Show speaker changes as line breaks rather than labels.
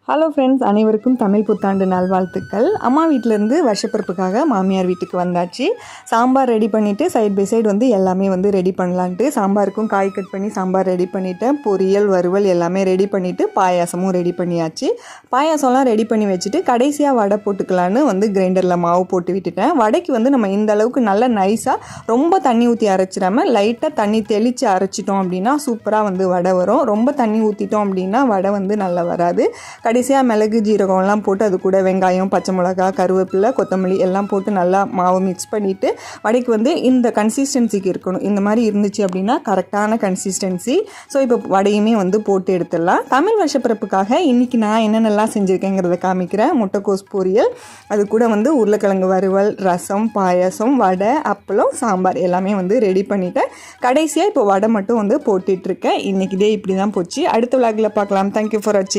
Hello friends, அனைவருக்கும் தமிழ் புத்தாண்டு நல்வாழ்த்துக்கள். அம்மா வீட்டிலேருந்து வருஷப்பிறப்புக்காக மாமியார் வீட்டுக்கு வந்தாச்சு. சாம்பார் ரெடி பண்ணிவிட்டு சைட் பை சைடு எல்லாமே ரெடி பண்ணலான்ட்டு சாம்பாருக்கும் காய் கட் பண்ணி சாம்பார் ரெடி பண்ணிவிட்டேன். பொரியல், வறுவல் எல்லாமே ரெடி பண்ணிவிட்டு பாயாசமும் ரெடி பண்ணியாச்சு. பாயாசம்லாம் ரெடி பண்ணி வச்சுட்டு கடைசியாக வடை போட்டுக்கலான்னு கிரைண்டரில் மாவு போட்டு விட்டுட்டேன். வடைக்கு நம்ம இந்த அளவுக்கு நல்லா நைஸாக ரொம்ப தண்ணி ஊற்றி அரைச்சிடாமல் லைட்டாக தண்ணி தெளித்து அரைச்சிட்டோம் அப்படின்னா சூப்பராக வடை வரும். ரொம்ப தண்ணி ஊற்றிட்டோம் அப்படின்னா வடை நல்லா வராது. கடைசியாக மிளகு, ஜீரகம்லாம் போட்டு அது கூட வெங்காயம், பச்சை மிளகா, கருவேப்பிலை, கொத்தமல்லி எல்லாம் போட்டு நல்லா மாவு மிக்ஸ் பண்ணிவிட்டு வடைக்கு இந்த கன்சிஸ்டன்சிக்கு இருக்கணும். இந்த மாதிரி இருந்துச்சு அப்படின்னா கரெக்டான கன்சிஸ்டன்சி. ஸோ இப்போ வடையுமே போட்டு எடுத்துடலாம். தமிழ் வருஷப்பிறப்புக்காக இன்றைக்கி நான் என்னென்னலாம் செஞ்சுருக்கேங்கிறத காமிக்கிறேன். முட்டைக்கோஸ் பொரியல், அது கூட உருளைக்கிழங்கு வறுவல், ரசம், பாயாசம், வடை, அப்பளம், சாம்பார் எல்லாமே ரெடி பண்ணிவிட்டேன். கடைசியாக இப்போ வடை மட்டும் போட்டுட்ருக்கேன். இன்றைக்கி டே இப்படி தான் போச்சு. அடுத்த விளாகில் பார்க்கலாம். தேங்க்யூ ஃபார் வாட்சிங்.